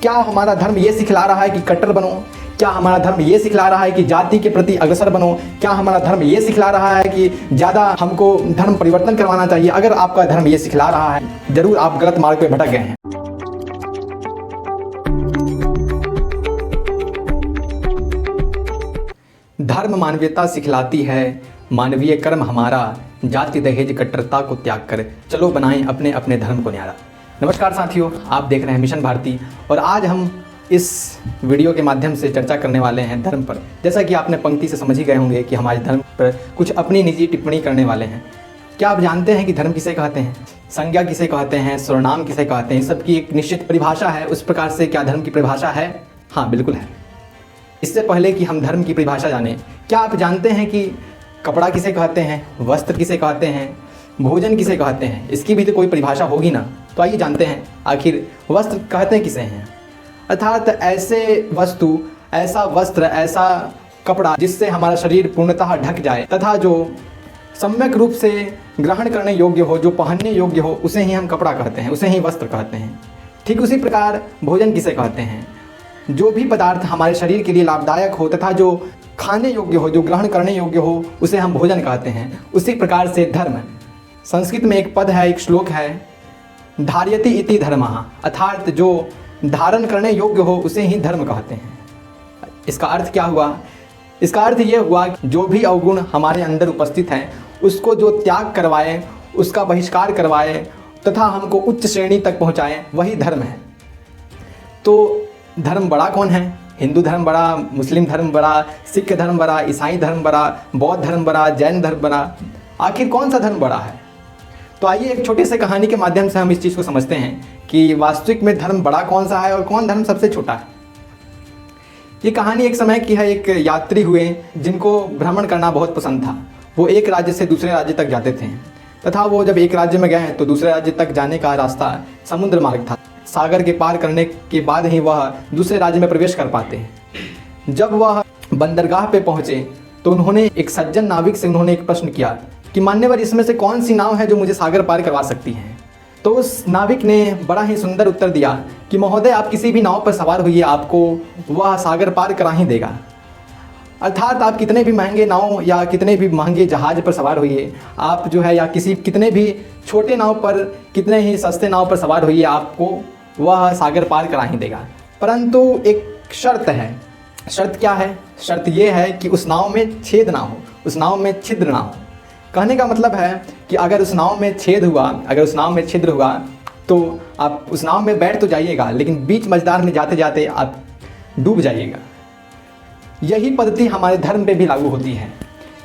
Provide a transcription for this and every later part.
क्या हमारा धर्म ये सिखला रहा है कि कट्टर बनो? क्या हमारा धर्म ये सिखला रहा है कि जाति के प्रति अग्रसर बनो? क्या हमारा धर्म ये सिखला रहा है कि ज़्यादा हमको धर्म परिवर्तन करवाना चाहिए? अगर आपका धर्म ये सिखला रहा है, जरूर आप गलत मार्ग पे भटक गए हैं। धर्म मानवीयता सिखलाती है, मानवीय कर्म हमारा, जाति दहेज कट्टरता को त्याग कर चलो बनाएं अपने अपने धर्म को न्यारा। नमस्कार साथियों, आप देख रहे हैं मिशन भारती और आज हम इस वीडियो के माध्यम से चर्चा करने वाले हैं धर्म पर। जैसा कि आपने पंक्ति से समझ ही गए होंगे कि हमारे धर्म पर कुछ अपनी निजी टिप्पणी करने वाले हैं। क्या आप जानते हैं कि धर्म किसे कहते हैं, संज्ञा किसे कहते हैं, सर्वनाम किसे कहते हैं? सबकी एक निश्चित परिभाषा है। उस प्रकार से क्या धर्म की परिभाषा है? हाँ, बिल्कुल है। इससे पहले कि हम धर्म की परिभाषा जानें, क्या आप जानते हैं कि कपड़ा किसे कहते हैं, वस्त्र किसे कहते हैं, भोजन किसे कहते हैं? इसकी भी तो कोई परिभाषा होगी ना। तो आइए जानते हैं आखिर वस्त्र कहते हैं किसे हैं। अर्थात ऐसे वस्तु, ऐसा वस्त्र, ऐसा कपड़ा जिससे हमारा शरीर पूर्णतः ढक जाए तथा जो सम्यक रूप से ग्रहण करने योग्य हो, जो पहनने योग्य हो, उसे ही हम कपड़ा कहते हैं, उसे ही वस्त्र कहते हैं। ठीक उसी प्रकार भोजन किसे कहते हैं? जो भी पदार्थ हमारे शरीर के लिए लाभदायक हो तथा जो खाने योग्य हो, जो ग्रहण करने योग्य हो, उसे हम भोजन कहते हैं। उसी प्रकार से धर्म, संस्कृत में एक पद है, एक श्लोक है, धार्यति इति धर्मः, अर्थात जो धारण करने योग्य हो उसे ही धर्म कहते हैं। इसका अर्थ क्या हुआ? इसका अर्थ ये हुआ कि जो भी अवगुण हमारे अंदर उपस्थित हैं उसको जो त्याग करवाए, उसका बहिष्कार करवाए तथा हमको उच्च श्रेणी तक पहुँचाए, वही धर्म है। तो धर्म बड़ा कौन है? हिंदू धर्म बड़ा, मुस्लिम धर्म बड़ा, सिख धर्म बड़ा, ईसाई धर्म बड़ा, बौद्ध धर्म बड़ा, जैन धर्म बड़ा? आखिर कौन सा धर्म बड़ा है? तो आइए एक छोटे से कहानी के माध्यम से हम इस चीज़ को समझते हैं कि वास्तविक में धर्म बड़ा कौन सा है और कौन धर्म सबसे छोटा है। ये कहानी एक समय की है। एक यात्री हुए जिनको भ्रमण करना बहुत पसंद था। वो एक राज्य से दूसरे राज्य तक जाते थे तथा वो जब एक राज्य में गए तो दूसरे राज्य तक जाने का रास्ता समुद्र मार्ग था। सागर के पार करने के बाद ही वह दूसरे राज्य में प्रवेश कर पाते हैं। जब वह बंदरगाह पे पहुँचे तो उन्होंने एक सज्जन नाविक से उन्होंने एक प्रश्न किया कि मान्यवर, इसमें से कौन सी नाव है जो मुझे सागर पार करवा सकती है? तो उस नाविक ने बड़ा ही सुंदर उत्तर दिया कि महोदय, आप किसी भी नाव पर सवार होइए, आपको वह सागर पार करा ही देगा। अर्थात आप कितने भी महंगे नाव या कितने भी महंगे जहाज पर सवार होइए, आप जो है या कितने भी छोटे नाव पर, कितने ही सस्ते नाव पर सवार होइए, आपको वह सागर पार करा ही देगा। परंतु एक शर्त है। शर्त क्या है? शर्त यह है कि उस नाव में छेद ना हो, उस नाव में छिद्र ना हो। कहने का मतलब है कि अगर उस नाव में छेद हुआ, अगर उस नाव में छिद्र हुआ तो आप उस नाव में बैठ तो जाइएगा, लेकिन बीच मझधार में जाते जाते आप डूब जाइएगा। यही पद्धति हमारे धर्म पे भी लागू होती है।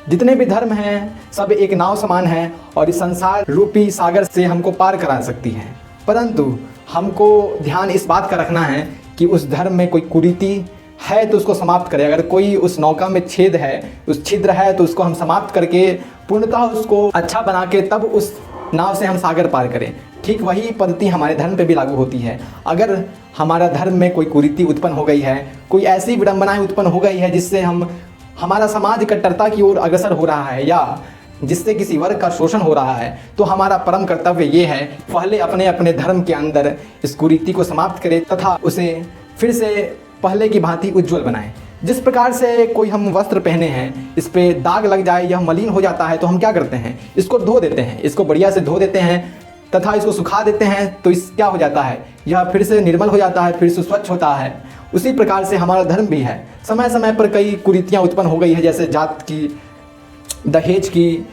जितने भी धर्म हैं सब एक नाव समान हैं और इस संसार रूपी सागर से हमको पार करा सकती है। परंतु हमको ध्यान इस बात का रखना है कि उस धर्म में कोई कुरीति है तो उसको समाप्त करें। अगर कोई उस नौका में छेद है, उस छिद्र है, तो उसको हम समाप्त करके पूर्णतः उसको अच्छा बना के तब उस नाव से हम सागर पार करें। ठीक वही पद्धति हमारे धर्म पे भी लागू होती है। अगर हमारा धर्म में कोई कुरीति उत्पन्न हो गई है, कोई ऐसी विडंबनाएं उत्पन्न हो गई है जिससे हमारा समाज कट्टरता की ओर अग्रसर हो रहा है या जिससे किसी वर्ग का शोषण हो रहा है, तो हमारा परम कर्तव्य ये है, पहले अपने अपने धर्म के अंदर इस कुरीति को समाप्त करें तथा उसे फिर से पहले की भांति उज्जवल बनाएं। जिस प्रकार से कोई हम वस्त्र पहने हैं, इस पे दाग लग जाए, यह मलिन हो जाता है, तो हम क्या करते हैं? इसको धो देते हैं, इसको बढ़िया से धो देते हैं तथा इसको सुखा देते हैं। तो इस क्या हो जाता है? यह फिर से निर्मल हो जाता है, फिर से स्वच्छ होता है। उसी प्रकार से हमारा धर्म भी है। समय समय पर कई कुरीतियाँ उत्पन्न हो गई है, जैसे जात की, दहेज की,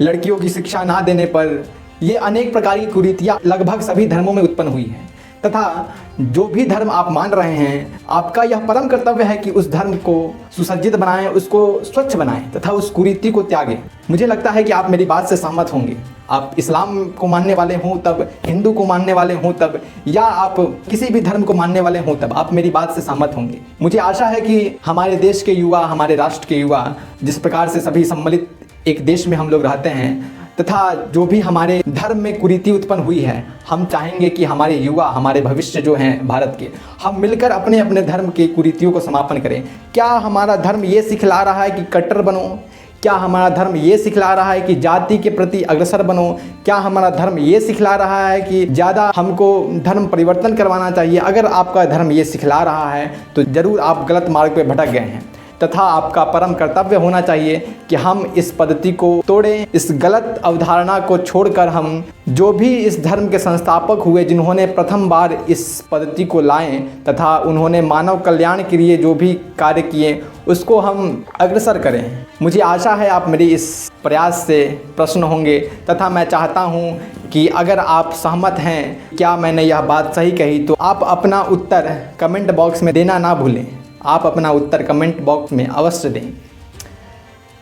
लड़कियों की शिक्षा ना देने पर, ये अनेक प्रकार की कुरीतियाँ लगभग सभी धर्मों में उत्पन्न हुई हैं। तथा जो भी धर्म आप मान रहे हैं, आपका यह परम कर्तव्य है कि उस धर्म को सुसज्जित बनाएं, उसको स्वच्छ बनाएं तथा उस कुरीति को त्यागें। मुझे लगता है कि आप मेरी बात से सहमत होंगे। आप इस्लाम को मानने वाले हों तब, हिंदू को मानने वाले हों तब, या आप किसी भी धर्म को मानने वाले हों तब, आप मेरी बात से सहमत होंगे। मुझे आशा है कि हमारे देश के युवा, हमारे राष्ट्र के युवा, जिस प्रकार से सभी सम्मिलित एक देश में हम लोग रहते हैं तथा जो भी हमारे धर्म में कुरीति उत्पन्न हुई है, हम चाहेंगे कि हमारे युवा, हमारे भविष्य जो हैं भारत के, हम मिलकर अपने अपने धर्म के कुरीतियों को समापन करें। क्या हमारा धर्म ये सिखला रहा है कि कट्टर बनो? क्या हमारा धर्म ये सिखला रहा है कि जाति के प्रति अग्रसर बनो? क्या हमारा धर्म ये सिखला रहा है कि ज़्यादा हमको धर्म परिवर्तन करवाना चाहिए? अगर आपका धर्म ये सिखला रहा है तो ज़रूर आप गलत मार्ग पे भटक गए हैं, तथा आपका परम कर्तव्य होना चाहिए कि हम इस पद्धति को तोड़ें, इस गलत अवधारणा को छोड़कर हम जो भी इस धर्म के संस्थापक हुए, जिन्होंने प्रथम बार इस पद्धति को लाएं तथा उन्होंने मानव कल्याण के लिए जो भी कार्य किए उसको हम अग्रसर करें। मुझे आशा है आप मेरी इस प्रयास से प्रसन्न होंगे, तथा मैं चाहता हूँ कि अगर आप सहमत हैं क्या मैंने यह बात सही कही, तो आप अपना उत्तर कमेंट बॉक्स में देना ना भूलें। आप अपना उत्तर कमेंट बॉक्स में अवश्य दें।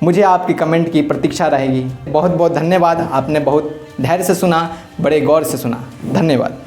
मुझे आपकी कमेंट की प्रतीक्षा रहेगी। बहुत बहुत धन्यवाद। आपने बहुत धैर्य से सुना, बड़े गौर से सुना। धन्यवाद।